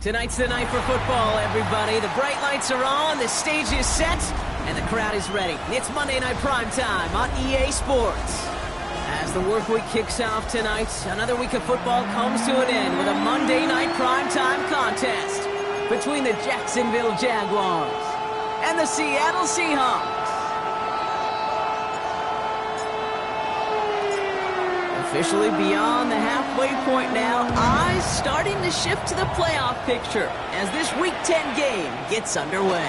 Tonight's the night for football, everybody. The bright lights are on, the stage is set, and the crowd is ready. It's Monday Night Primetime on EA Sports. As the work week kicks off tonight, another week of football comes to an end with a Monday Night Primetime contest between the Jacksonville Jaguars and the Seattle Seahawks. Officially beyond the halfway point now, eyes starting to shift to the playoff picture as this Week 10 game gets underway.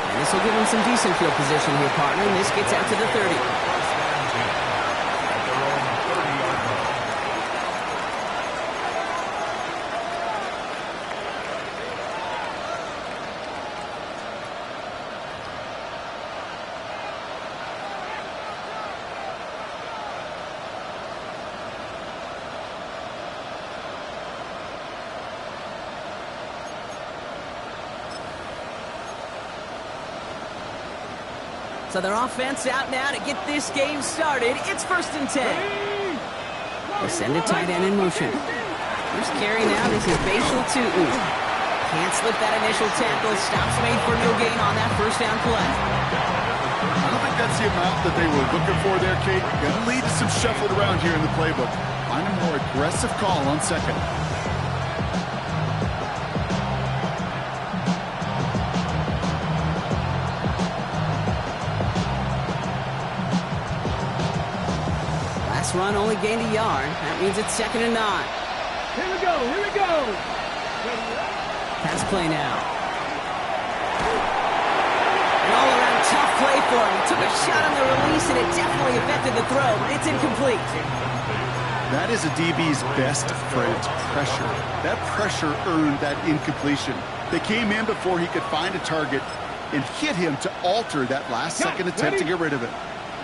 And this will give him some decent field position here, partner, and this gets out to the 30. So their offense out now to get this game started. It's 1st and 10. They send a tight end in motion. First carry now, this is Bashal Tutu. Can't slip that initial tackle. Stops made for no gain on that first down play. I don't think that's the amount that they were looking for there, Kate. Gonna lead to some shuffled around here in the playbook. Find a more aggressive call on second. Run only gained a yard. That means it's 2nd and 9. Here we go, here we go. Pass play now. An all-around tough play for him. He took a shot on the release, and it definitely affected the throw, but it's incomplete. That is a DB's best friend, pressure. That pressure earned that incompletion. They came in before he could find a target and hit him to alter that last-second attempt to get rid of it.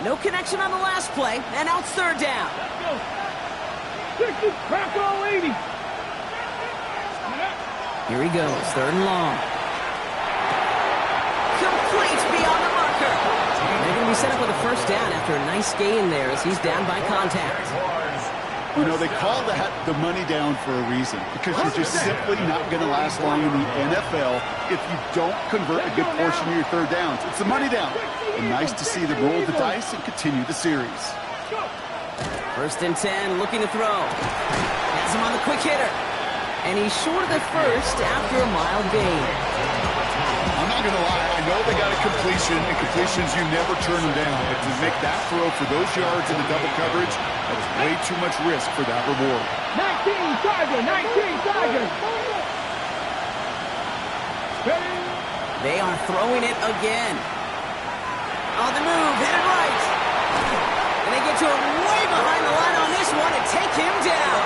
No connection on the last play, and now it's 3rd down. Let's go. 60, crack all 80. Here he goes, 3rd and long. Complete beyond the marker. They're going to be set up with a first down after a nice gain there as he's down by contact. You know, they call that the money down for a reason, because you're just simply not going to last long in the NFL if you don't convert a good portion of your 3rd downs. It's the money down. And nice to see them roll the dice and continue the series. 1st and 10, looking to throw. Has him on the quick hitter. And he's short of the first after a mild gain. I'm not going to lie, I know they got a completion, and completions, you never turn them down. But to make that throw for those yards in the double coverage, that was way too much risk for that reward. 19 Tigers, 19 Tigers. They are throwing it again. On the move, headed right. And they get to him way behind the line on this one and take him down.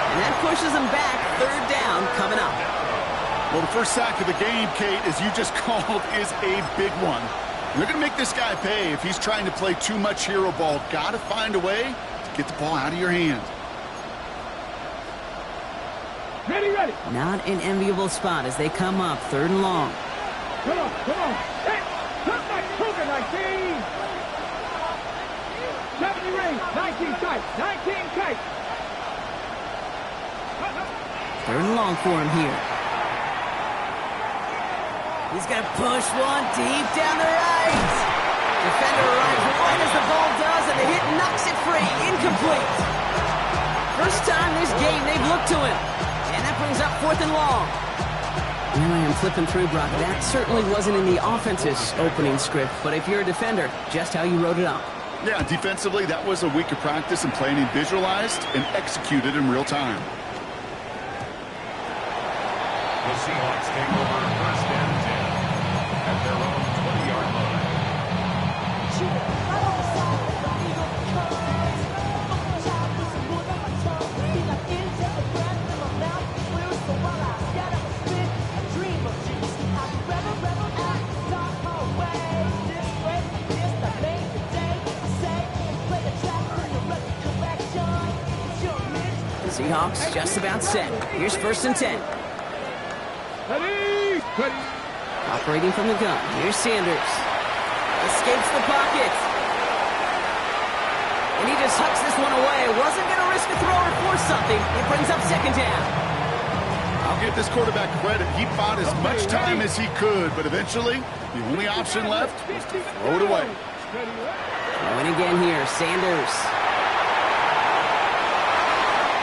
And that pushes them back, 3rd down coming up. Well, the first sack of the game, Kate, as you just called, is a big one. And they're going to make this guy pay if he's trying to play too much hero ball. Got to find a way to get the ball out of your hand. Ready, ready. Not an enviable spot as they come up, 3rd and long. Come on, come on. Hey, come back, Cougar, 19. 70 rings, 19 tight, 19 tight. 3rd and long for him here. He's going to push one deep down the right. Defender arrives right as the ball does, and the hit knocks it free. Incomplete. First time this game they've looked to him. And that brings up 4th and long. Really, I'm flipping through, Brock. That certainly wasn't in the offense's opening script, but if you're a defender, just how you wrote it up. Yeah, defensively, that was a week of practice and planning visualized and executed in real time. The Seahawks take over 1st and 10 at their own 20-yard line. Seahawks just about set. Here's 1st and 10. Ready, ready. Operating from the gun. Here's Sanders. Escapes the pocket. And he just hucks this one away. Wasn't going to risk a throw or force something. It brings up 2nd down. I'll give this quarterback credit. He bought as much time as he could, but eventually, the only option left was to throw it away. Throwing again here, Sanders.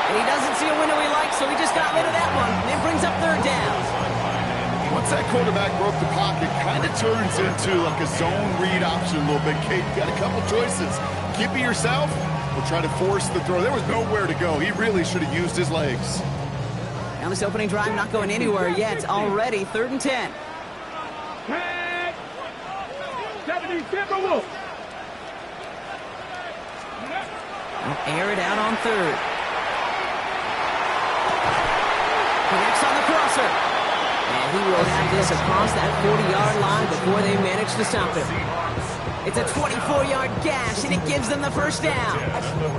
And he doesn't see a window he likes, so he just got rid of that one. And it brings up 3rd down. Once that quarterback broke the pocket, kind of turns into like a zone read option a little bit. Kate, you got a couple choices. Keep it yourself or try to force the throw. There was nowhere to go. He really should have used his legs. Now this opening drive not going anywhere yet. Already 3rd and 10. 70 Timberwolves. They'll air it out on 3rd. Connects on the crosser. And he will have this across that 40-yard line before they manage to stop him. It's a 24-yard gash, and it gives them the first down.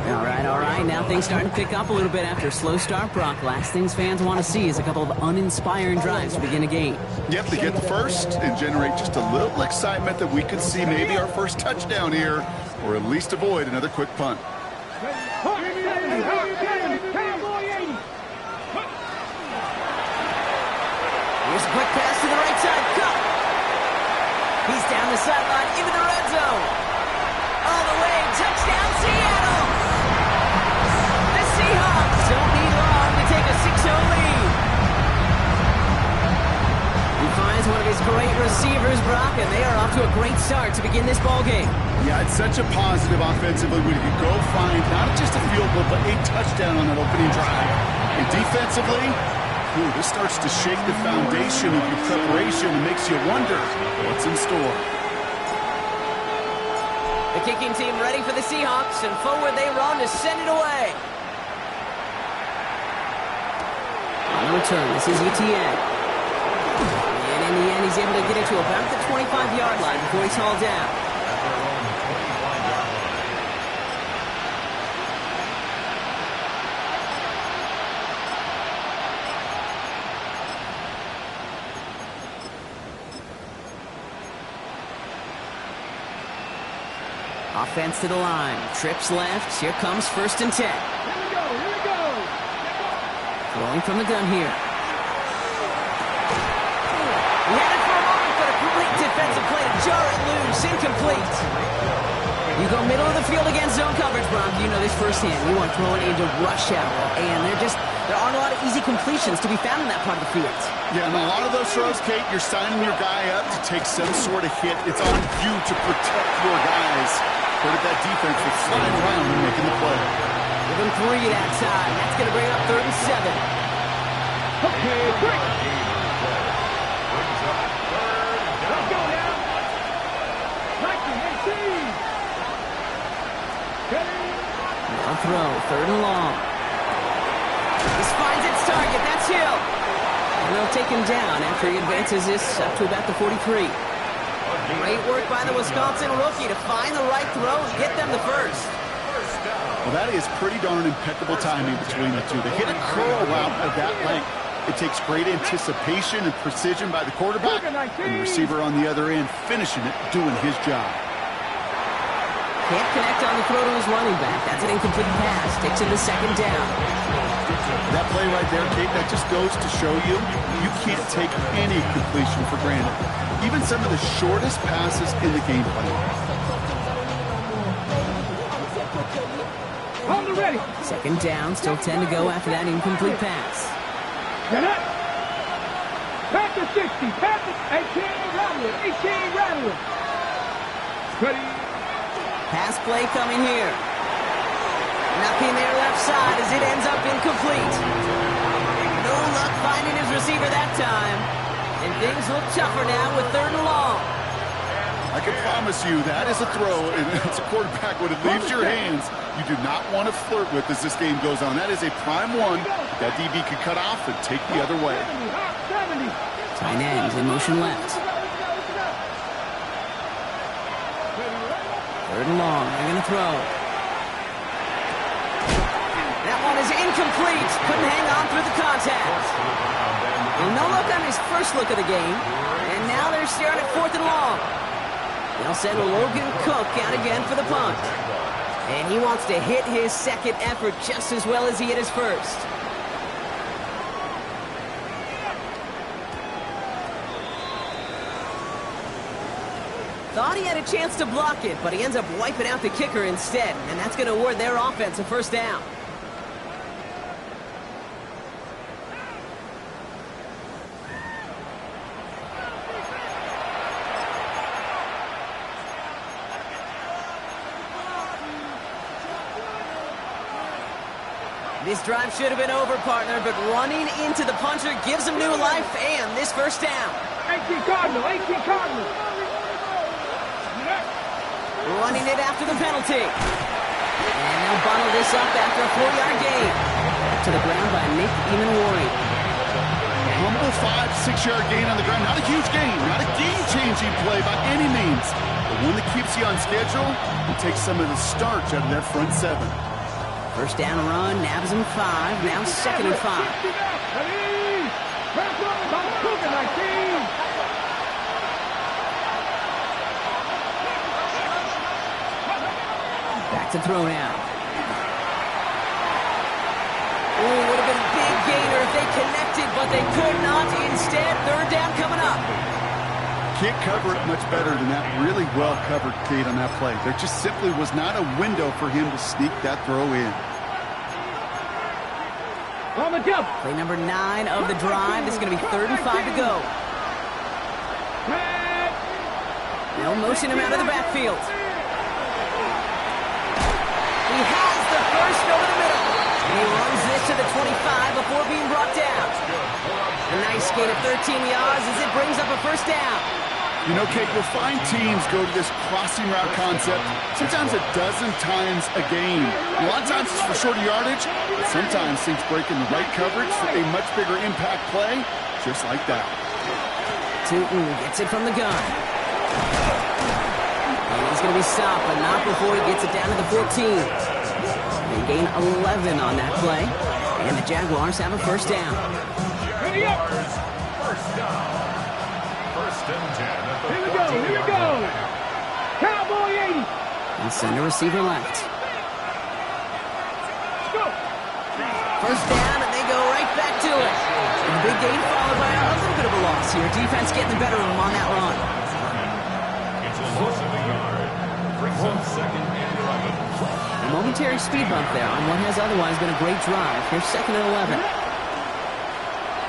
All right. Now things starting to pick up a little bit after a slow start, Brock. Last things fans want to see is a couple of uninspiring drives to begin a game. Yep, to get the first and generate just a little excitement that we could see maybe our first touchdown here, or at least avoid another quick punt. Here's a quick pass to the right side. Cup. He's down the sideline into the red zone. All the way. Touchdown, Seattle. The Seahawks don't need long to take a 6-0 lead. He finds one of his great receivers, Brock, and they are off to a great start to begin this ball game. Yeah, it's such a positive offensively when you can go find not just a field goal, but a touchdown on that opening drive. And defensively, this starts to shake the foundation of your preparation and makes you wonder what's in store. The kicking team ready for the Seahawks, and forward they run to send it away. On the return, this is ETN. And in the end, he's able to get it to about the 25-yard line before he's hauled down. Offense to the line. Trips left. Here comes 1st and 10. Here we go, here we go. Throwing from the gun here. He had it for a moment, but a great defensive play to jar it loose. Incomplete. You go middle of the field against zone coverage, Brom. You know this firsthand. You want throwing into rush hour. And there aren't a lot of easy completions to be found in that part of the field. Yeah, and a lot of those throws, Kate, you're signing your guy up to take some sort of hit. It's on you to protect your guys. But if that defense was flying around and making the play. Give him 3 that time. That's going to bring up 3rd and 7. Okay, break. Let's go now. 19, 18. Now throw. 3rd and long. This finds its target. That's Hill. And they'll take him down after he advances this up to about the 43. Great work by the Wisconsin rookie to find the right throw and get them the first. Well, that is pretty darn impeccable timing between the two. They hit a curl route of that length. It takes great anticipation and precision by the quarterback, and the receiver on the other end finishing it, doing his job. Can't connect on the throw to his running back. That's an incomplete pass. Takes him to 2nd down. That play right there, Kate, that just goes to show you, you can't take any completion for granted. Even some of the shortest passes in the game plan. On the ready. 2nd down, still 10 to go after that incomplete pass. Get up. Back to 60. Back to 18. Rattle it. 18. Rattle it. Ready. Pass play coming here. Nothing there left side as it ends up incomplete. No luck finding his receiver that time. And things look tougher now with 3rd and long. I can promise you that is a throw, and it's a quarterback when it leaves your hands, you do not want to flirt with as this game goes on. That is a prime one that DB could cut off and take the other way. 70. Tight end in motion left. 3rd and long. They're going to throw. That one is incomplete. Couldn't hang on through the contact. And no look on his first look of the game. And now they're staring at 4th and long. They'll send Logan Cook out again for the punt. And he wants to hit his 2nd effort just as well as he hit his first. Thought he had a chance to block it, but he ends up wiping out the kicker instead. And that's going to award their offense a 1st down. This drive should have been over, partner, but running into the puncher gives him new life and this 1st down. 18 Cardinal, 18 Cardinal. Running it after the penalty. And they'll bundle this up after a 4-yard gain. To the ground by Nick Emanwari. Humble 5-6-yard gain on the ground. Not a huge gain, not a game-changing play by any means. But one that keeps you on schedule and takes some of the starch out of their front 7. 1st down run, nabs him 5, now 2nd and 5. Back to throw now. Oh, would have been a big gainer if they connected, but they could not. Instead, 3rd down coming up. Can't cover it much better than that. Really well covered, Kate, on that play. There just simply was not a window for him to sneak that throw in. On the jump. Play number 9 of the drive. This is going to be 3rd and 5 to go. They'll motion him out of the backfield. He has the first over the middle. And he runs this to the 25 before being brought down. A nice gain of 13 yards as it brings up a 1st down. You know, Kate, you'll find teams go to this crossing route concept sometimes a dozen times a game. A lot of times it's for shorter yardage, but sometimes things break in the right coverage for a much bigger impact play, just like that. Tootin gets it from the gun. And he's going to be stopped, but not before he gets it down to the 14. They gain 11 on that play, and the Jaguars have a 1st down. First down. 1st and 10 at the 14-yard line. Cowboy 80. And send a receiver left. First down, and they go right back to it. And a big gain followed by a little bit of a loss here. Defense getting the better of them on that run. It's a loss of a yard. Brings up 2nd and 11. A momentary speed bump there on what has otherwise been a great drive. Here's 2nd and 11.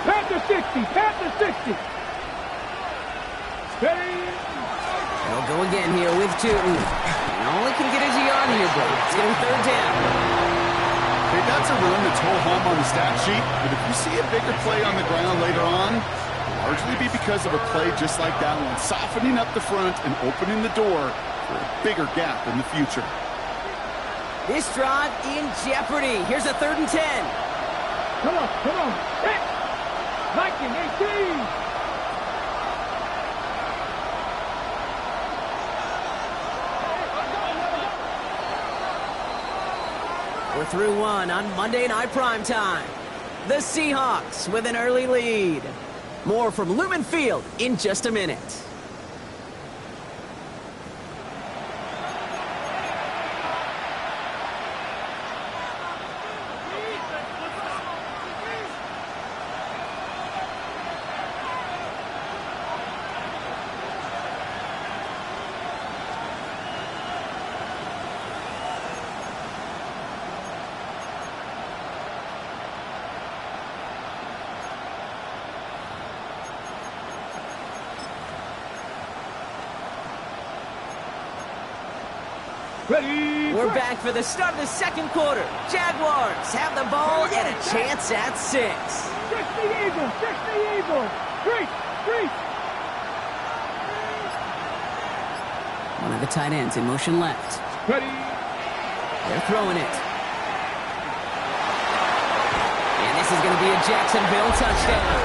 Panther 60, Panther 60. Steady. They'll go again here with Tootin. And all he can get is a yard here, but it's going to be 3rd down. Hey, that's a run that's ho-hum on the stat sheet, but if you see a bigger play on the ground later on, it'll largely be because of a play just like that one, softening up the front and opening the door for a bigger gap in the future. This drive in jeopardy. Here's a 3rd and 10. Come on. Hit. 19, 18. We're through one on Monday Night Primetime. The Seahawks with an early lead. More from Lumen Field in just a minute. Ready. We're back for the start of the 2nd quarter. Jaguars have the ball and a chance at 6. 60 Eagles. 60 Eagles. Three. One of the tight ends in motion left. Ready. They're throwing it. And this is going to be a Jacksonville touchdown.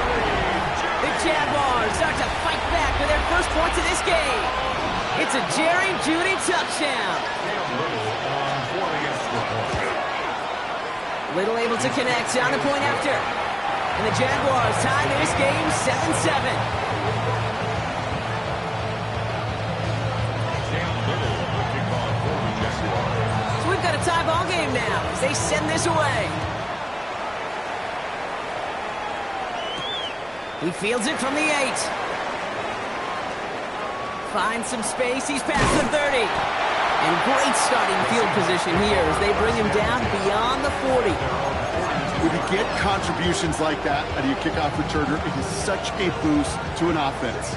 The Jaguars start to fight back with their first points of this game. It's a Jerry Jeudy touchdown. Little able to connect on the point after. And the Jaguars tie this game 7-7. So we've got a tie ball game now as they send this away. He fields it from the 8. Finds some space. He's past the 30. And great starting field position here as they bring him down beyond the 40. When you get contributions like that out of your kickoff returner, it is such a boost to an offense.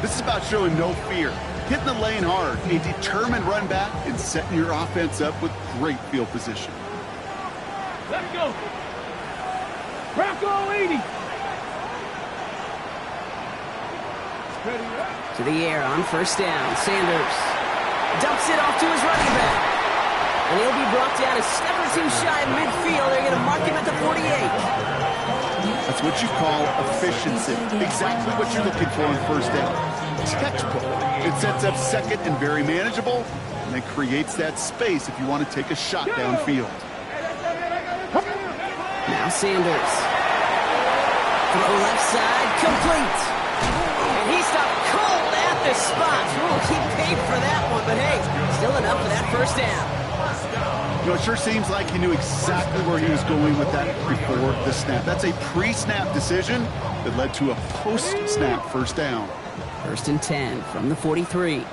This is about showing no fear, hitting the lane hard, a determined run back, and setting your offense up with great field position. Let's go. Bronco 80. To the air on 1st down. Sanders dumps it off to his running back. And he'll be brought down a step or two shy of midfield. They're going to mark him at the 48. That's what you call efficiency. Exactly what you're looking for on 1st down. Textbook. It sets up 2nd and very manageable, and it creates that space if you want to take a shot downfield. Now Sanders. Throw left side, complete. And he stopped cold at the spot. Ooh, he paid for that one, but hey, still enough for that 1st down. You know, it sure seems like he knew exactly where he was going with that before the snap. That's a pre-snap decision that led to a post-snap 1st down. 1st and 10 from the 43.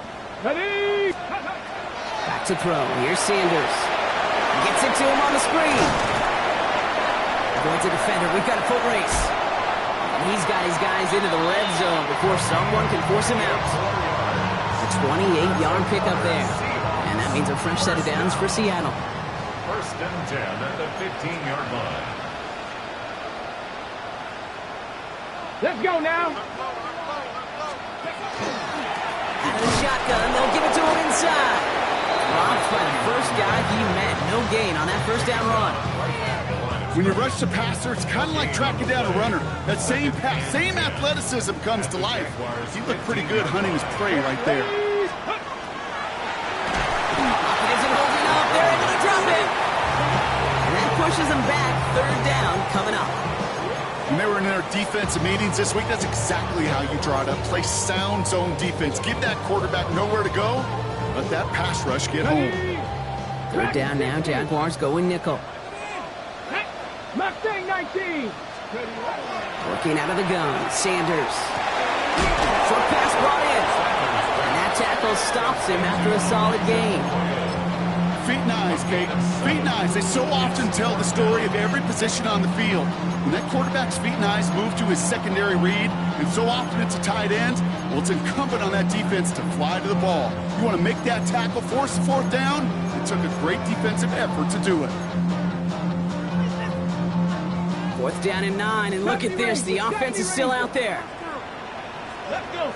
Ready. Back to throw. Here's Sanders. Gets it to him on the screen. Avoids a defender. We've got a foot race. And he's got his guys into the red zone before someone can force him out. A 28-yard pickup there. And that means a fresh set of downs for Seattle. 1st and 10 at the 15-yard line. Let's go now. Out of the shotgun, they'll give it to him inside. Dropped by the first guy he met. No gain on that 1st down run. When you rush the passer, it's kind of like tracking down a runner. That same pass, same athleticism comes to life. He looked pretty good hunting his prey right there. Hopkins isn't holding up. They're able to drop it. And that pushes them back. 3rd down coming up. When they were in their defensive meetings this week, that's exactly how you draw it up. Play sound zone defense. Give that quarterback nowhere to go, Let that pass rush get home. Third down now, Jaguars going nickel. Mustang 19. Working out of the gun, Sanders. Short pass brought in. And that tackle stops him after a solid gain. Feet and eyes, Kate. Feet and eyes. They so often tell the story of every position on the field. When that quarterback's feet and eyes move to his secondary read, and so often it's a tight end, well, it's incumbent on that defense to fly to the ball. You want to make that tackle, force the fourth down? It took a great defensive effort to do it. Fourth down and 9, and look at this. The offense is still out there. Let's go.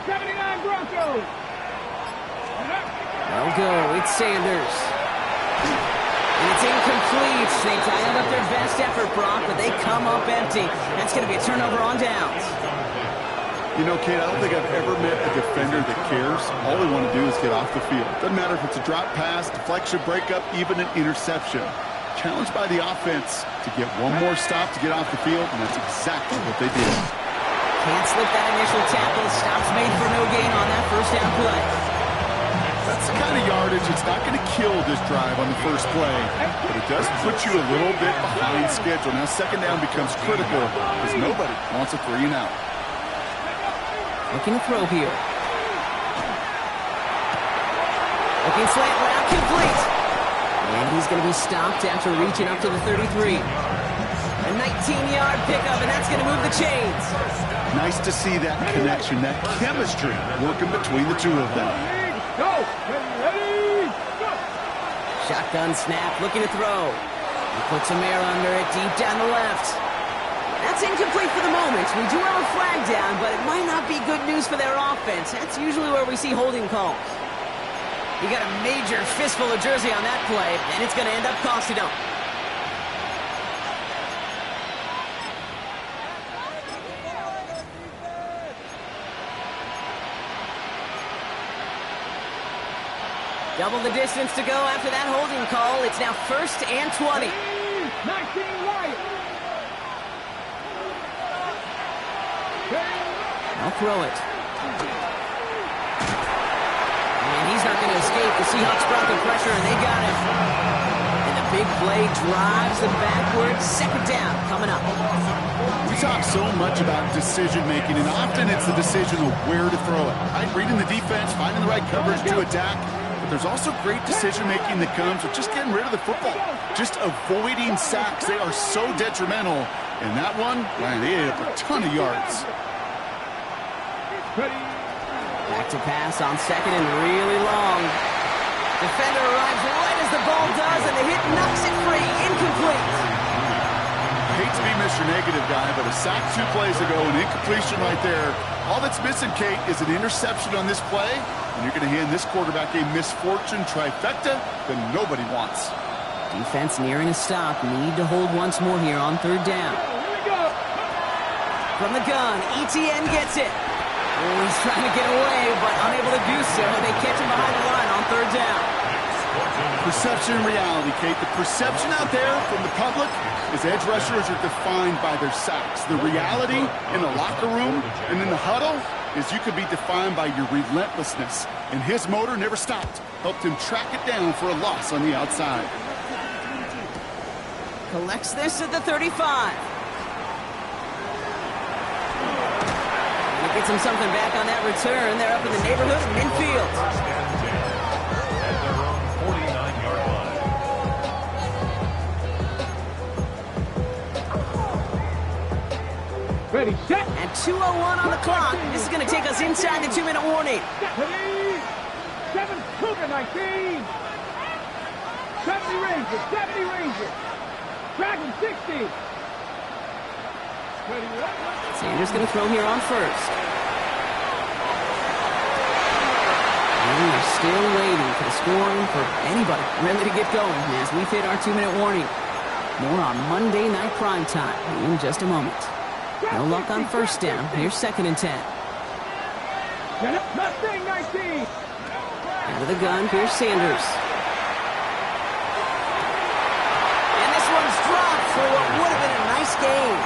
79 Broncos. They'll go. It's Sanders. And it's incomplete. They dialed up their best effort, Brock, but they come up empty. That's going to be a turnover on downs. You know, Kate, I don't think I've ever met a defender that cares. All they want to do is get off the field. Doesn't matter if it's a drop pass, deflection, breakup, even an interception. Challenged by the offense to get one more stop to get off the field, and that's exactly what they did. Can't slip that initial tackle. Stops made for no gain on that first down play. That's the kind of yardage it's not going to kill this drive on the first play, but it does put you a little bit behind schedule. Now second down becomes critical because nobody wants a 3 and out. Looking to throw here. Looking slant route, complete. And he's going to be stopped after reaching up to the 33. A 19-yard pickup, and that's going to move the chains. Nice to see that connection, that chemistry working between the two of them. Go! Ready! Go! Shotgun snap, looking to throw. He puts some air under it, deep down the left. That's incomplete for the moment. We do have a flag down, but it might not be good news for their offense. That's usually where we see holding calls. You got a major fistful of jersey on that play, and it's going to end up costing them. Double the distance to go after that holding call. It's now 1st and 20. 19 Wyatt. I'll throw it. And he's not going to escape. The Seahawks brought the pressure, and they got him. And the big play drives them backwards. Second down coming up. We talk so much about decision-making, and often it's the decision of where to throw it. Right? Reading the defense, finding the right coverage to attack. There's also great decision-making that comes with just getting rid of the football, just avoiding sacks. They are so detrimental. And that one, man, they ate up a ton of yards. Back to pass on second and really long. Defender arrives right as the ball does, and the hit knocks it free. Incomplete. I hate to be Mr. Negative guy, but a sack 2 plays ago, an incompletion right there. All that's missing, Kate, is an interception on this play. And you're going to hand this quarterback a misfortune trifecta that nobody wants. Defense nearing a stop. Need to hold once more here on 3rd down. From the gun, ETN gets it. Oh, he's trying to get away, but unable to do so. They catch him behind the line on 3rd down. Perception and reality, Kate. The perception out there from the public is edge rushers are defined by their sacks. The reality in the locker room and in the huddle is you could be defined by your relentlessness. And his motor never stopped. Helped him track it down for a loss on the outside. Collects this at the 35. And it gets him something back on that return. They're up in the neighborhood of midfield. At their own 49-yard line. Ready, set. And 2:01 on the clock. This is going to take us inside the 2-minute warning. 7 Cougar 19. 70 Rangers, 70 Rangers. Dragon 60. Sanders going to throw here on 1st. And we're still waiting for the scoring for anybody really to get going as we've hit our 2-minute warning. More on Monday Night Primetime in just a moment. No luck on 1st down. Here's 2nd and 10. Mustang 19. Out of the gun, here's Sanders. And this one's dropped for what would have been a nice game.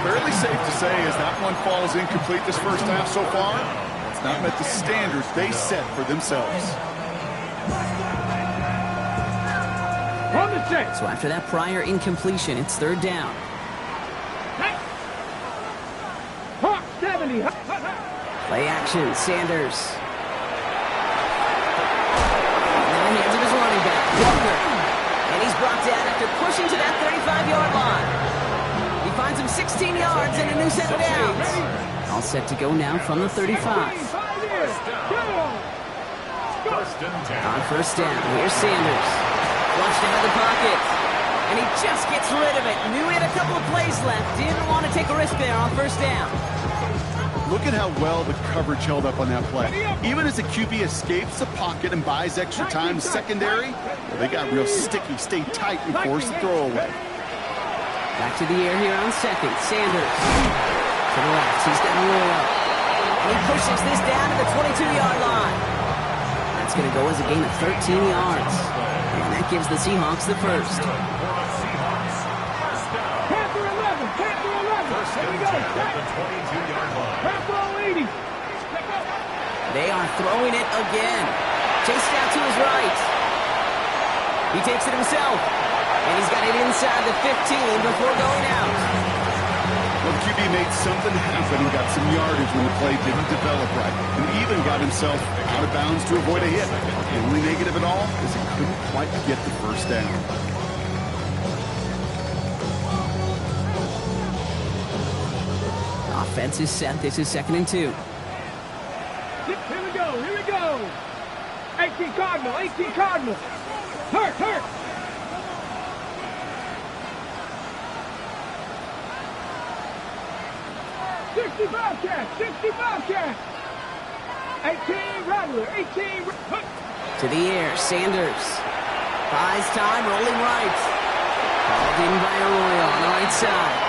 Fairly safe to say as that one falls incomplete this first half so far. It's not met the standards they set for themselves. On the set. So after that prior incompletion, it's third down. Hawk 70. Play action, Sanders. In the hands of his running back, Walker. And he's brought down after pushing to that 35-yard line. He finds him 16 yards and a new set of downs. All set to go now from the 35. On first down, here's Sanders. Flushed out of the pocket. And he just gets rid of it. Knew he had a couple of plays left. Didn't want to take a risk there on first down. Look at how well the coverage held up on that play. Even as the QB escapes the pocket and buys extra time in secondary, well, they got real sticky, stayed tight, and forced the throw away. Back to the air here on second. Sanders. To the left. He's got a roll up. And he pushes this down to the 22-yard line. That's going to go as a gain of 13 yards. And that gives the Seahawks the first. Panther 11. Panther 11. Here we go. Panther 80. They are throwing it again. Chased out to his right. He takes it himself. And he's got it inside the 15 before going out. Well, the QB made something happen and got some yardage when the play didn't develop right. And even got himself out of bounds to avoid a hit. The only negative at all is he couldn't quite get the first down. Offense is set. This is 2nd and 2. Here we go. Here we go. 18 Cardinal. 18 Cardinal. Hurt. 65 catch. 65 catch. 18 Rattler. 18. To the air. Sanders. Buys time. Rolling right. Called in by Arroyo on the right side.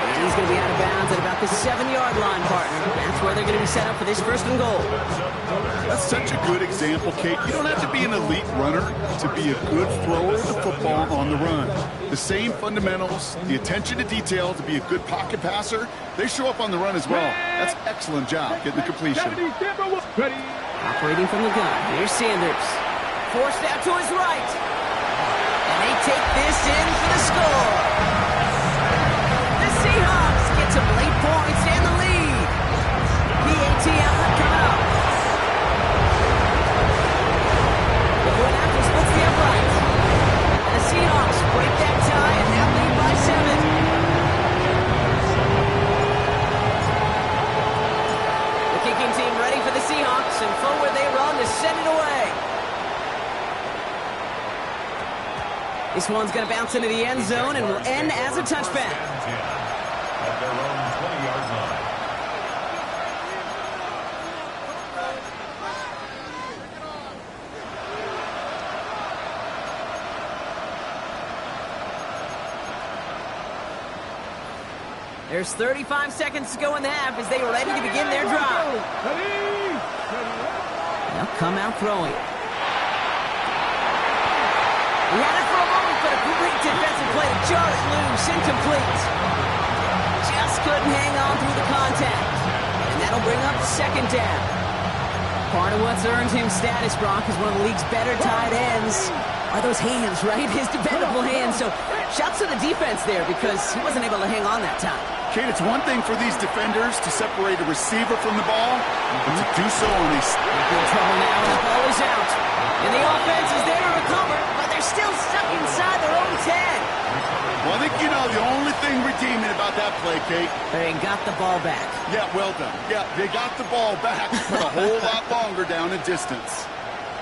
And he's going to be out of bounds at about the 7-yard line, partner. That's where they're going to be set up for this 1st and goal. That's such a good example, Kate. You don't have to be an elite runner to be a good thrower of the football on the run. The same fundamentals, the attention to detail to be a good pocket passer, they show up on the run as well. That's excellent job getting the completion. Operating from the gun. Here's Sanders. Forced out to his right. And they take this in for the score. Seahawks get some late points and the lead. PAT outlet come out. The point after splits the upright. And the Seahawks break that tie and now lead by 7. The kicking team ready for the Seahawks, and forward they run to send it away. This one's going to bounce into the end zone and will end as a touchback. At their own 20-yard line. There's 35 seconds to go in the half as they are ready to begin their drive. They'll come out throwing. He had it for a moment, but a great defensive play to jar it loose, incomplete. Just couldn't hang on through the contact. And that'll bring up 2nd down. Part of what's earned him status, Brock, is one of the league's better tight ends. Are those hands, right? His dependable hands. So shouts to the defense there because he wasn't able to hang on that time. Kate, it's one thing for these defenders to separate a receiver from the ball, but to do so on these... In trouble now, and the ball is out. And the offense is there to recover, but they're still stuck inside their own 10. Well, I think you know the only thing redeeming about that play, Kate. They got the ball back. Yeah, well done. Yeah, they got the ball back, but a whole lot longer down in distance.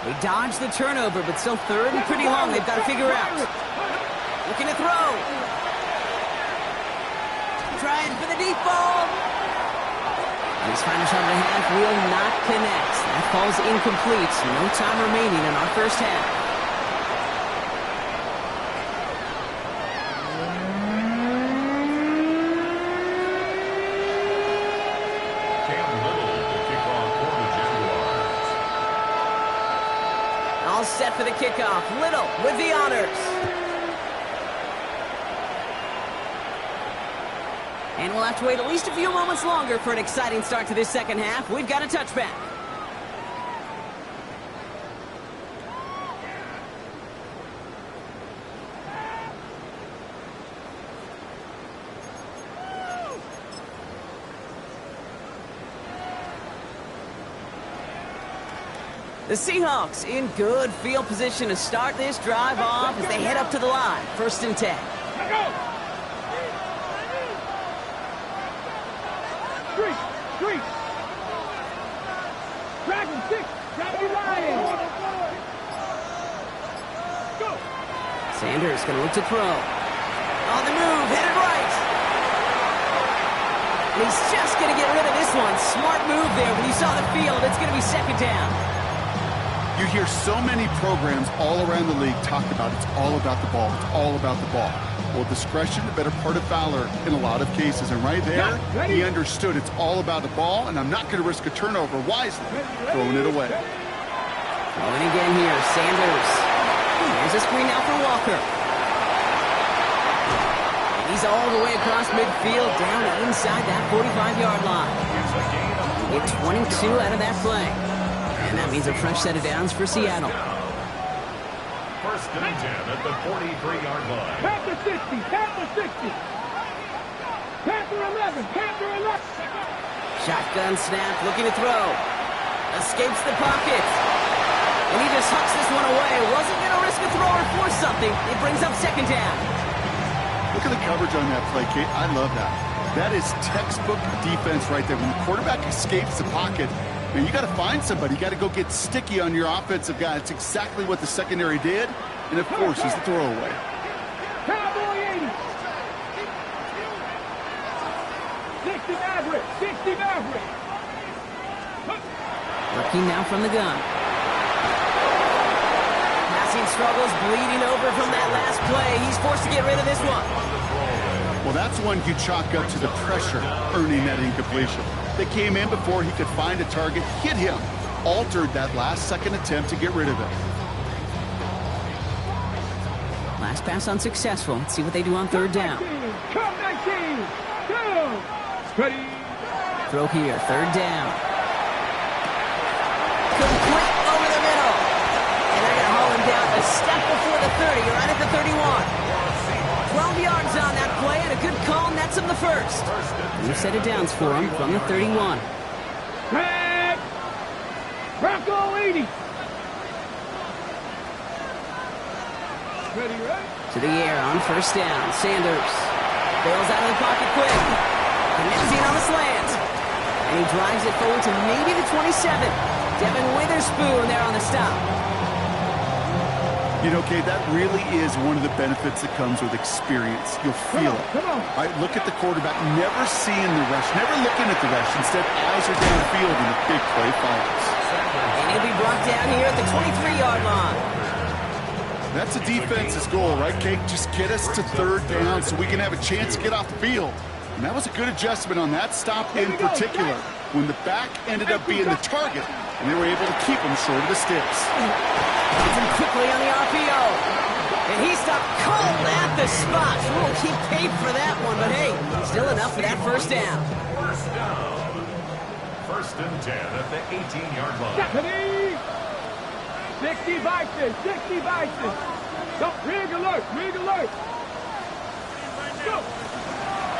They dodged the turnover, but still 3rd and pretty long they've got to figure out. Looking to throw. Trying for the deep ball. His final shot of the half will not connect. That falls incomplete. No time remaining in our first half. All set for the kickoff. Little with the honors. And we'll have to wait at least a few moments longer for an exciting start to this second half. We've got a touchback. The Seahawks in good field position to start this drive off as they head up to the line. 1st and 10. Street. Dragon 6. Dragon Lion. Go. Sanders going to look to throw. On the move, headed right. And he's just going to get rid of this one. Smart move there. When you saw the field, it's going to be 2nd down. You hear so many programs all around the league talk about it's all about the ball. It's all about the ball. Well, discretion, the better part of valor in a lot of cases. And right there, he understood it's all about the ball, and I'm not going to risk a turnover wisely, throwing it away. Throwing again here, Sanders. Here's a screen now for Walker. And he's all the way across midfield, down inside that 45-yard line. Get 22 out of that play. And that means a fresh set of downs for Seattle. 1st and 10 at the 43-yard line. Panther 60. Panther 60. Panther 11. Panther 11. Shotgun snap, looking to throw. Escapes the pocket. And he just hucks this one away. Wasn't going to risk a throw or force something. It brings up 2nd down. Look at the coverage on that play, Kate. I love that. That is textbook defense right there. When the quarterback escapes the pocket, man, you got to find somebody. You got to go get sticky on your offensive guy. It's exactly what the secondary did. And, of course, it's the throwaway. Cowboy 80. 60 Maverick. 60 Maverick. Working now from the gun. Passing struggles, bleeding over from that last play. He's forced to get rid of this one. Well, that's one you chalk up to the pressure earning that incompletion. They came in before he could find a target, hit him, altered that last-second attempt to get rid of it. Last pass unsuccessful. Let's see what they do on 3rd down. Come 19. Go. Ready. Throw here, 3rd down. Complete over the middle. And they're going to haul him down a step before the 30, right at the 31. 12 yards on that play, and a good call nets him the 1st. New set of downs for him from the 31. Back. Bronco 80. Ready, right? To the air on 1st down. Sanders bails out of the pocket quick. Connects in on the slant. And he drives it forward to maybe the 27. Devin Witherspoon there on the stop. You know, Kate, that really is one of the benefits that comes with experience. You'll feel it. Come on. All right, look at the quarterback, never seeing the rush, never looking at the rush. Instead, eyes are downfield, and the big play follows. And he'll be brought down here at the 23-yard line. That's the defense's goal, right, Kate? Just get us to 3rd down so we can have a chance to get off the field. And that was a good adjustment on that stop in particular, when the back ended up being the target, and they were able to keep him short of the sticks. Gets him quickly on the RPO. And he stopped cold at the spot. We'll keep paid for that one, but hey, still enough for that 1st down. 1st down. 1st and 10 at the 18-yard line. Stephanie. 60 Bison. 60 Bison. Go. Rig alert. Rig alert. Go.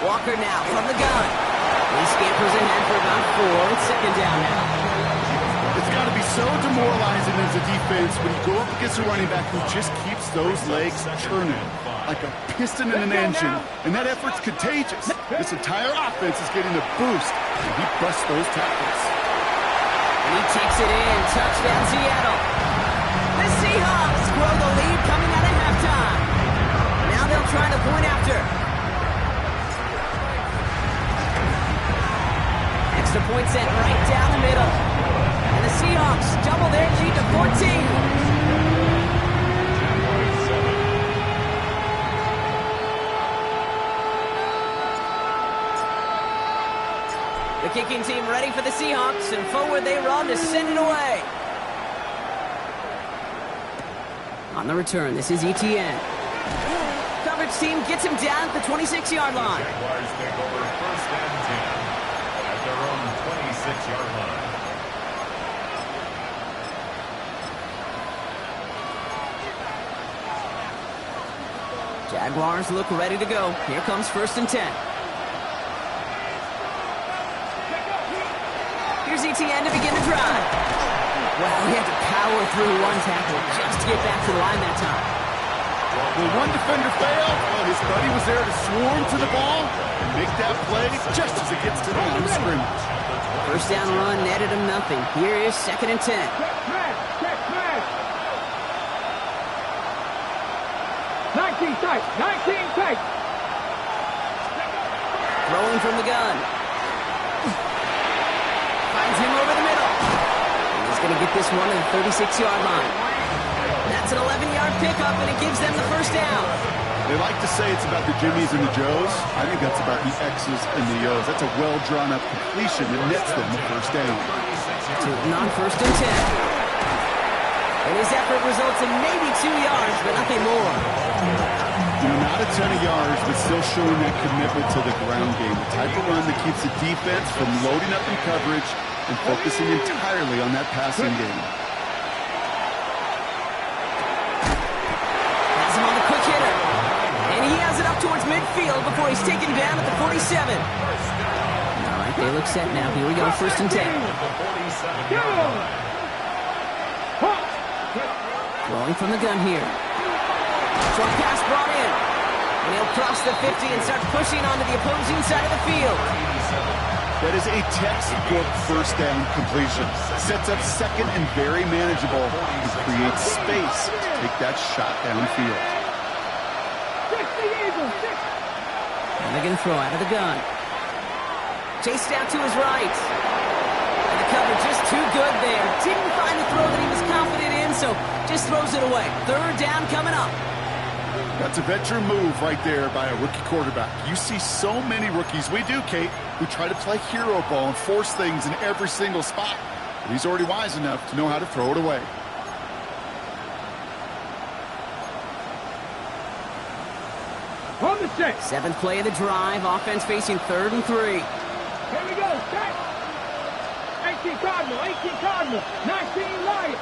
Walker now from the gun. He scampers ahead for about 4. It's 2nd down now. It's got to be so demoralizing as a defense when you go up against a running back who just keeps those legs churning like a piston in an engine, and that effort's contagious. This entire offense is getting a boost, and he busts those tackles. And he takes it in. Touchdown, Seattle. The Seahawks grow the lead coming out of halftime. Now they'll try the point after. Extra point set right down the middle. And the Seahawks double their lead to 14. The kicking team ready for the Seahawks, and forward they run to send it away. On the return, this is Etienne. Comes coverage team gets him down at the 26-yard line. Jaguars take over first and 10 at their own 26-yard line. Jaguars look ready to go. Here comes first and 10. Here's ETN to begin the drive. Well, he had to power through one tackle just to get back to the line that time. Will one defender fail? Well, his buddy was there to swarm to the ball and make that play just as it gets to the line of scrimmage. First down run netted him nothing. Here is second and 10. Check smash. 19 tight. 19 tight. Throwing from the gun. Finds him over the middle. And he's going to get this one to the 36-yard line. That's an 11-yard pickup, and it gives them the first down. They like to say it's about the Jimmies and the Joes. I think that's about the X's and the O's. That's a well-drawn-up completion that nets them the first down. Tootin on first and 10. And his effort results in maybe 2 yards, but nothing more. You know, not a ton of yards, but still showing that commitment to the ground game. The type of run that keeps the defense from loading up in coverage and focusing entirely on that passing game. Has him on the quick hitter. And he has it up towards midfield before he's taken down at the 47. All right, they look set now. Here we go, first and 10. Throwing from the gun here. Short pass brought in. And he'll cross the 50 and start pushing onto the opposing side of the field. That is a textbook first down completion. Sets up second and very manageable and creates space to take that shot downfield. And they're going to throw out of the gun. Chased out to his right. And the cover just too good there. Didn't find the throw that he was confident in, so just throws it away. Third down coming up. That's a veteran move right there by a rookie quarterback. You see so many rookies, we do, Kate, who try to play hero ball and force things in every single spot. But he's already wise enough to know how to throw it away. On the set. Seventh play of the drive. Offense facing third and 3. Here we go. Set. 18 Cardinal. 19 Lion.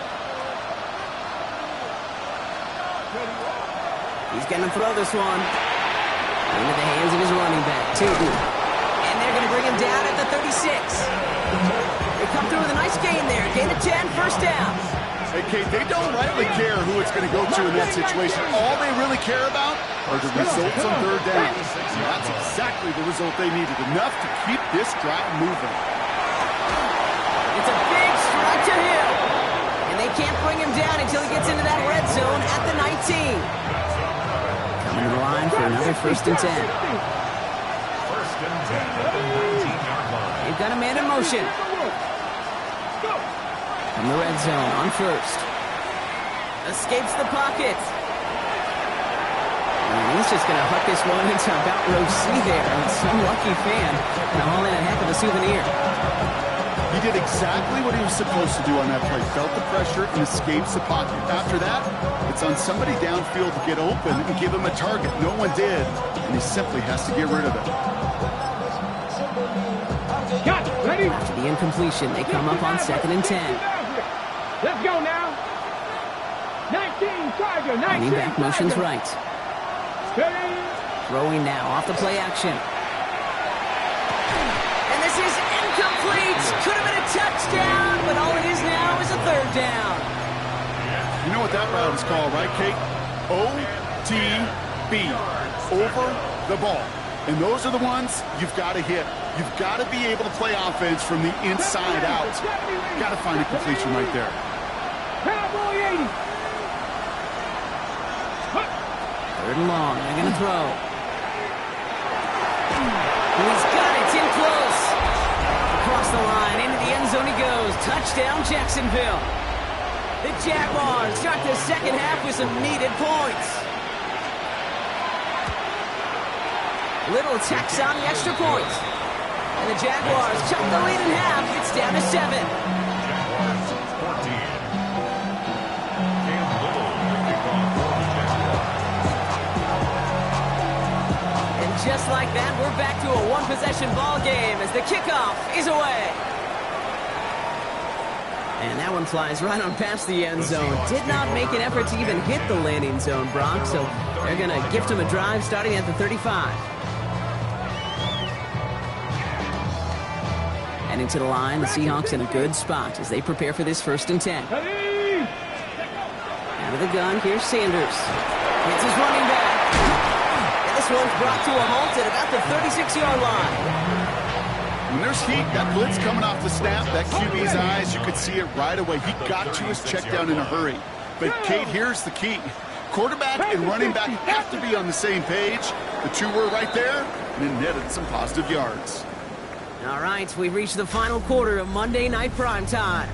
He's going to throw this one into the hands of his running back, Tootin. And they're going to bring him down at the 36. They come through with a nice gain there. Gain of 10, first down. Hey, Kate, they don't rightly care who it's going to go to in that situation. All they really care about are the results on third down. And that's exactly the result they needed. Enough to keep this drive moving. It's a big strike to him. And they can't bring him down until he gets into that red zone at the 19. Coming to the line for another first and 10. First and 10 at the 19-yard line. They've got a man in motion. From the red zone on first. Escapes the pocket. And he's just going to huck this one into about row C there. And some lucky fan going to haul in a heck of a souvenir. He did exactly what he was supposed to do on that play. Felt the pressure and escapes the pocket. After that, it's on somebody downfield to get open and give him a target. No one did, and he simply has to get rid of it. Got it. Ready? After the incompletion, they come up on second and 10. Let's go now. 19 Tiger. 19 Running back motions right. Throwing now off the play action. And this is incomplete. Could have been a touchdown, but all it is now is a third down. You know what that route is called, right, Kate? OTB. Over the ball. And those are the ones you've got to hit. You've got to be able to play offense from the inside out. Got to find a completion right there. Cowboy 80. Third and long. They're going to throw. He's got it. It's in close. Across the line. Into the end zone he goes. Touchdown, Jacksonville. The Jaguars start the second half with some needed points. Little tax on the extra point. And the Jaguars chop the lead in half. It's down to 7. Jaguars 14. Cam Little will kick off for the Jaguars. just like that, we're back to a one-possession ball game as the kickoff is away. And that one flies right on past the end zone. Did not make an effort to even hit the landing zone, Brock, so they're going to gift him a drive starting at the 35. Heading to the line, the Seahawks in a good spot as they prepare for this 1st and 10. Out of the gun, here's Sanders. It's his running back. And this one's brought to a halt at about the 36-yard line. When there's heat, that blitz coming off the snap, that QB's eyes, you could see it right away. He got to his check down in a hurry. But, Kate, here's the key. Quarterback and running back have to be on the same page. The two were right there, and it netted some positive yards. All right, we've reached the final quarter of Monday Night Primetime.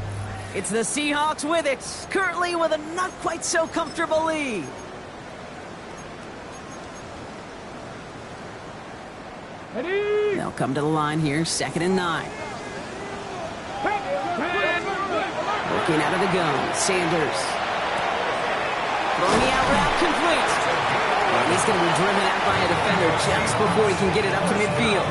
It's the Seahawks with it, currently with a not quite so comfortable lead. They'll come to the line here, 2nd and 9. Working out of the gun, Sanders. Throwing the out route complete. And he's going to be driven out by a defender just before he can get it up to midfield.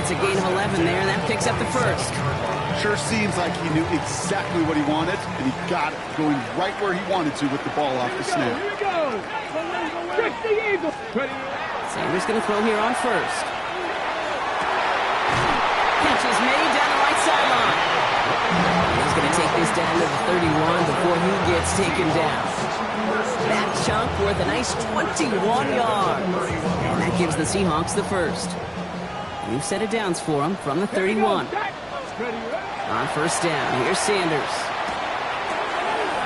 It's a gain of 11 there, and that picks up the 1st. Sure seems like he knew exactly what he wanted, and he got it, going right where he wanted to with the ball off the snap. Sanders going to throw here on 1st. Catch is made down the right sideline. He's going to take this down to the 31 before he gets taken down. That chunk worth a nice 21 yards. And that gives the Seahawks the 1st. New set of downs for him from the 31. On 1st down, here's Sanders.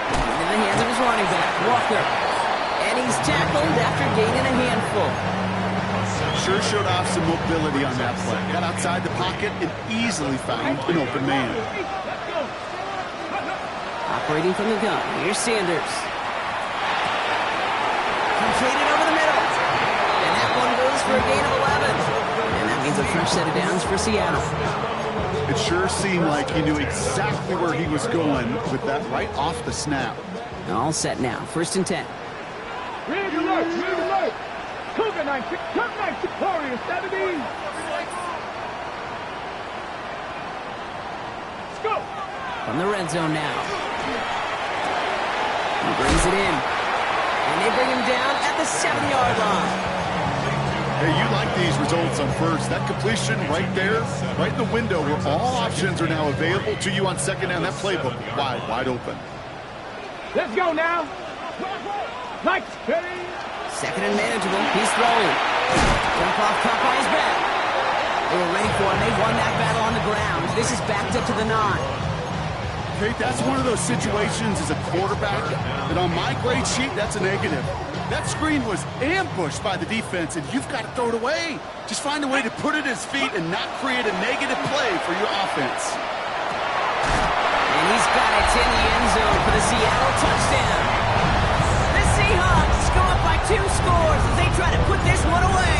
Into the hands of his running back, Walker. And he's tackled after gaining a handful. Sure showed off some mobility on that play. Got outside the pocket and easily found an open man. Operating from the gun, here's Sanders. Completed over the middle. And that one goes for a gain of 11. And that means a fresh set of downs for Seattle. It sure seemed like he knew exactly where he was going with that right off the snap. All set now, 1st and 10. Red alert, red alert. Cougar 96, Cougar 96, Warrior 70. Let's go. From the red zone now. He brings it in. And they bring him down at the 7-yard line. Hey, you like these results on 1st. That completion right there, right in the window where all options are now available to you on 2nd down. That playbook wide open. Let's go now. Like steady. 2nd and manageable. He's throwing. Jump off cut by his back. They were ready for him. They won that battle on the ground. This is backed up to the 9. Kate, that's one of those situations as a quarterback that on my grade sheet, that's a negative. That screen was ambushed by the defense, and you've got to throw it away. Just find a way to put it at his feet and not create a negative play for your offense. And he's got it in the end zone for the Seattle touchdown. The Seahawks go up by 2 scores as they try to put this one away.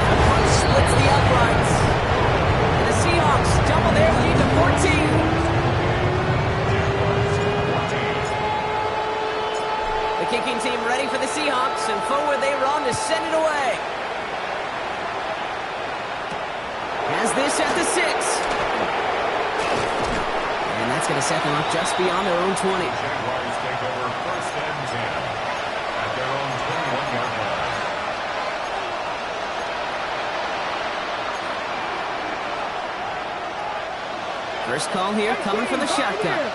That one splits the uprights. And the Seahawks double their lead to 14. The kicking team ready for the Seahawks, and forward they run to send it away. Has this at the 6. And that's going to set them up just beyond their own 20. Jaguars take over 1st and 10 at their own 21-yard line. First call here coming from the shotgun.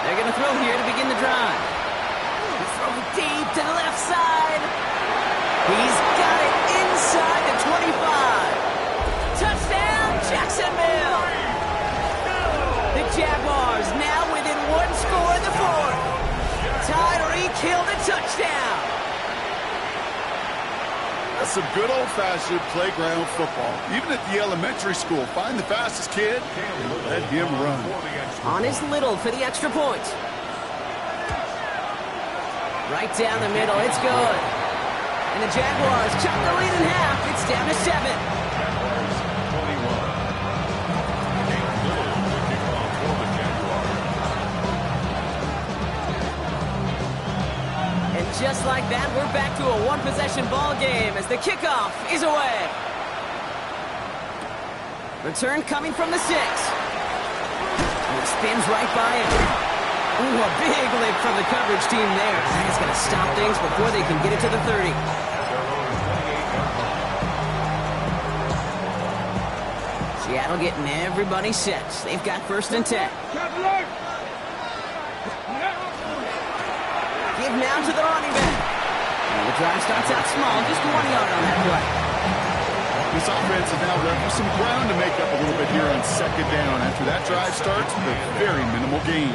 They're going to throw here to begin the drive. He's throwing deep to the left side. He's got it inside the 25. Touchdown, Jacksonville. The Jaguars now within 1 score in the 4th. Tyreek Hill the touchdown. That's some good old-fashioned playground football. Even at the elementary school, find the fastest kid and let him run. On his Little for the extra point. Right down the middle, it's good. And the Jaguars chop the lead in half. It's down to 7. Jaguars 21. Kate Little to kick off for the Jaguars. And just like that, we're back to a one-possession ball game as the kickoff is away. Return coming from the 6. It spins right by him. Ooh, a big lift from the coverage team there. He's going to stop things before they can get it to the 30. Seattle getting everybody set. They've got 1st and 10. Give now to the running back. And the drive starts out small, just 1 yard on that play. This offense is now left with some ground to make up a little bit here on 2nd down. After that drive starts with a very minimal gain.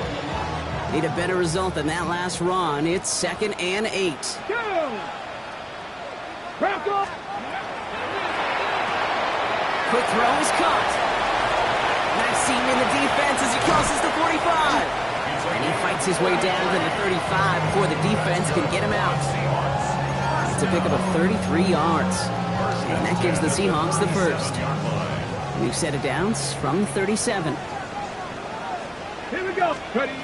Need a better result than that last run. It's 2nd and 8. Quick throw is caught. Nice seam in the defense as he crosses the 45. And he fights his way down to the 35 before the defense can get him out. It's a pickup of 33 yards. And that gives the Seahawks the 1st. New set of downs from 37. Here we go. Ready.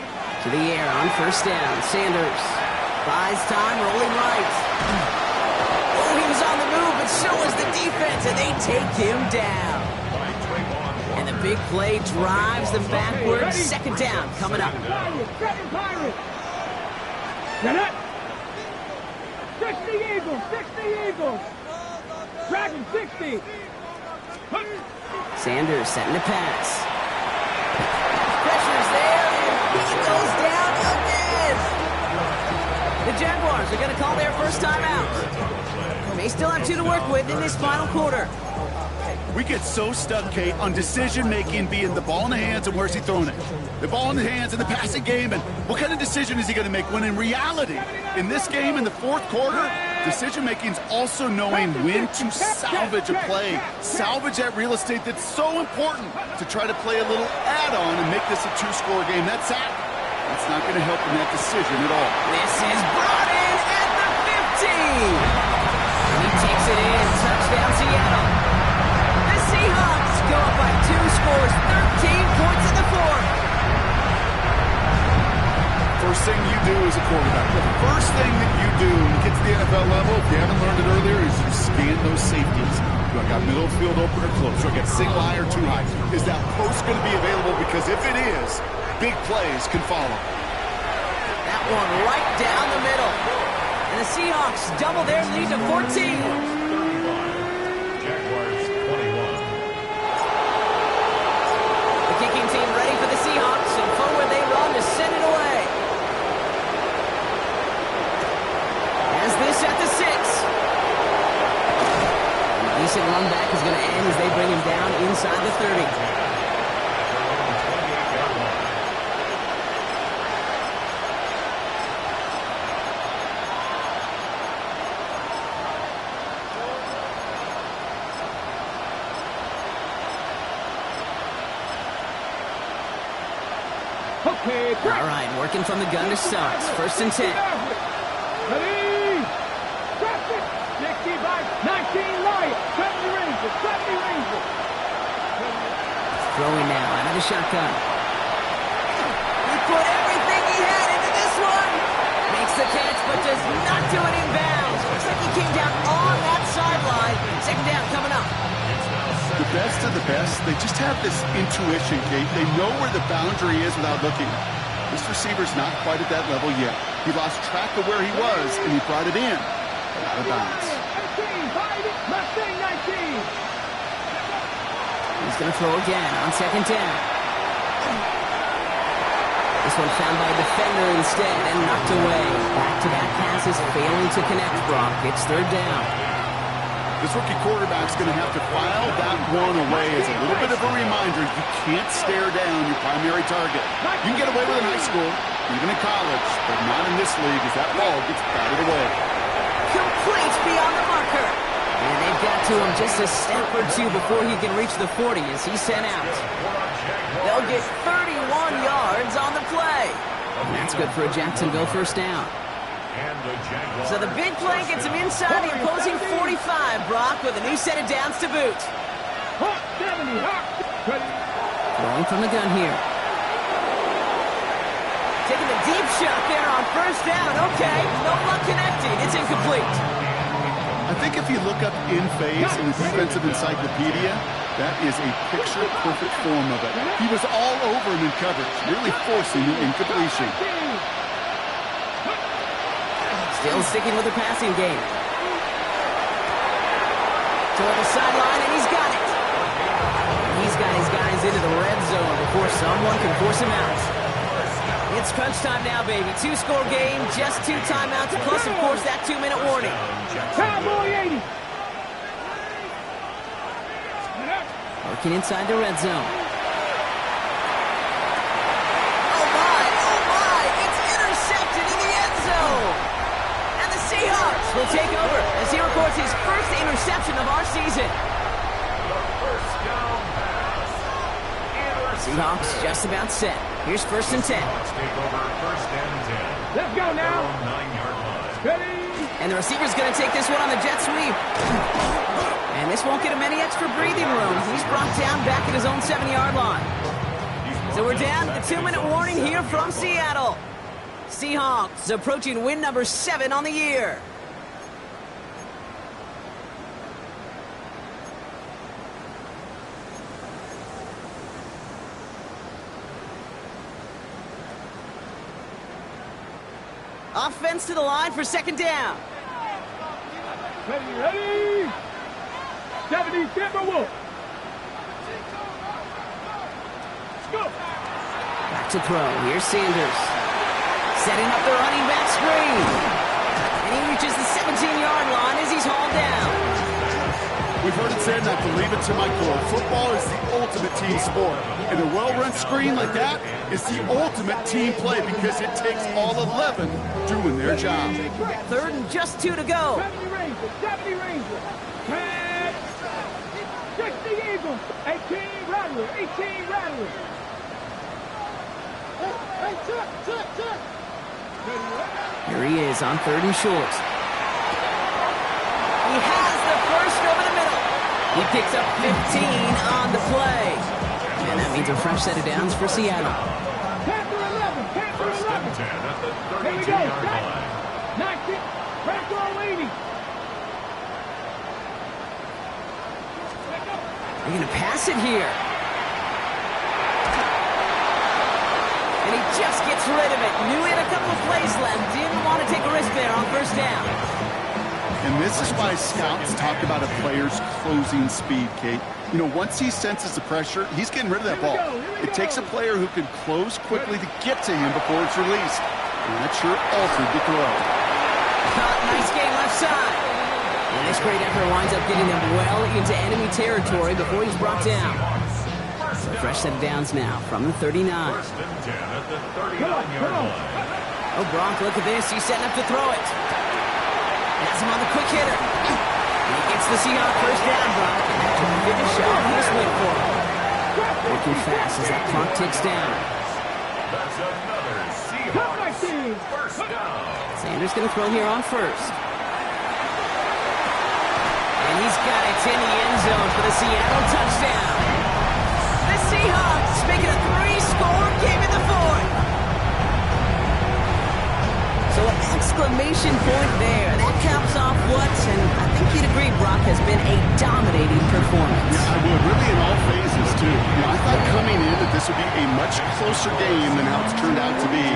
To the air on 1st down. Sanders buys time, rolling right. Oh, he was on the move, but so was the defense, and they take him down. And the big play drives them backwards. 2nd down coming up. Second Pirate. Get it. 60 Eagles. 60 Eagles. Dragon 60. Sanders setting the pass. Pressure's there, and he goes down again. The Jaguars are going to call their 1st time out. They still have 2 to work with in this final quarter. We get so stuck, Kate, on decision-making being the ball in the hands and where's he throwing it. The ball in the hands in the passing game, and what kind of decision is he going to make? When in reality, in this game, in the 4th quarter, decision-making is also knowing when to salvage a play. Salvage that real estate that's so important to try to play a little add-on and make this a 2-score game. That's not going to help in that decision at all. This is brought in at the 50. And he takes it in. Touchdown, Seattle. The Seahawks go up by 2 scores, 13 points in the 4th. First thing you do as a quarterback, the first thing that you do when you get to the NFL level, if you haven't learned it earlier, is you scan those safeties. Do I got middle field open or close? Do I got single high or 2 high? Is that post going to be available? Because if it is, big plays can follow. That one right down the middle. And the Seahawks double their lead to 14. Jaguars 21. The kicking team ready for the Seahawks, and forward they run to send it away. As this at the 6. A decent run back is going to end as they bring him down inside the 30. Okay, All right, working from the gun to start. 1st and 10. Ready. Traffic. 65, 19 Lions. 70 Rangers. 70 Rangers. Throwing now out of the shotgun. He put everything he had into this one. Makes the catch, but does not do it in bounds. Looks like he came down on that sideline. 2nd down coming up. The best of the best, they just have this intuition, Kate. They know where the boundary is without looking. This receiver's not quite at that level yet. He lost track of where he was, and he brought it in. Out of bounds. 19, Mustang 19. He's going to throw again on 2nd down. This one found by a defender instead and knocked away. Back-to-back passes failing to connect, Brock. It's 3rd down. This rookie quarterback's going to have to file that one away as a little bit of a reminder. You can't stare down your primary target. You can get away with it in high school, even in college, but not in this league as that ball gets batted away. Complete beyond the marker. And they've got to him just a step or 2 before he can reach the 40 as he's sent out. They'll get 31 yards on the play. And that's good for a Jacksonville 1st down. And the Jaguars. So the big play gets him inside the opposing 45, Brock, with a new set of downs to boot. Hawk 70, Hawk. Throwing from the gun here. Taking the deep shot there on first down. Okay, no luck connecting. It's incomplete. I think if you look up in phase in the defensive encyclopedia, that is a picture-perfect form of it. He was all over him in coverage, really forcing the incompletion. Still sticking with the passing game. Toward the sideline, and he's got it. He's got his guys into the red zone before someone can force him out. It's crunch time now, baby. 2-score game, just 2 timeouts, plus, of course, that 2-minute warning. Cowboy 80. Working inside the red zone. Oh, my! It's intercepted in the end zone! And the Seahawks will take over as he records his first interception of our season. First down pass. Seahawks just about set. Here's 1st and 10. Seahawks take over first and 10. Let's go now. 9-yard line. Ready. And the receiver's going to take this one on the jet sweep. And this won't get him any extra breathing room. He's brought down back at his own 7-yard line. So we're down to the 2-minute warning here from Seattle. Seahawks approaching win number 7 on the year. Offense to the line for 2nd down. Ready. 70 Timberwolf. Let's go. Back to throw. Here's Sanders. Setting up the running back screen. And he reaches the 17-yard line as he's hauled down. We've heard it said, and I believe it to my core, football is the ultimate team sport. And a well-run screen like that is the ultimate team play because it takes all 11 doing their job. 3rd and just 2 to go. 70 Rangers. 70 Rangers. 10. 60 Eagles. 18 Rattlers. 18 Rattlers. Hey, check. Here he is on 3rd and short. He has the first over the middle. He picks up 15 on the play. And that means a fresh set of downs for Seattle. Panther 11. Panther 11. First and 10 at the Here we go. 32-yard line. 90. Panther 80. They're going to pass it here. And he just gets rid of it. Knew he had a couple of plays left. Didn't want to take a risk there on 1st down. And this is why scouts talk about a player's closing speed, Kate. You know, once he senses the pressure, he's getting rid of that ball. It takes a player who can close quickly to get to him before it's released. And that sure altered the throw. Nice game left side. And this great effort winds up getting them well into enemy territory before he's brought down. So fresh set of downs now from the 39. First and 10 at the 39-yard line. Oh, Gronk, look at this. He's setting up to throw it. Has him on the quick hitter. And he gets the Seahawks first down, Brock. And that's a finish off this win for him. Working fast as that clock ticks down. That's another Seahawks first down. Sanders going to throw here on 1st. And he's got it in the end zone for the Seattle touchdown. The Seahawks making a 3-score game in the 4th. So an exclamation point there. That caps off what, and I think you'd agree, Brock, has been a dominating performance. Yeah, I would, really in all phases, too. You know, I thought coming in that this would be a much closer game than how it's turned out to be.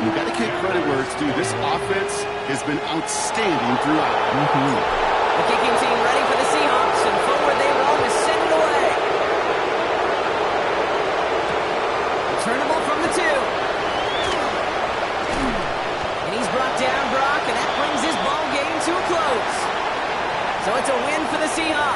You've got to give credit where it's due. This offense has been outstanding throughout. The kicking team ready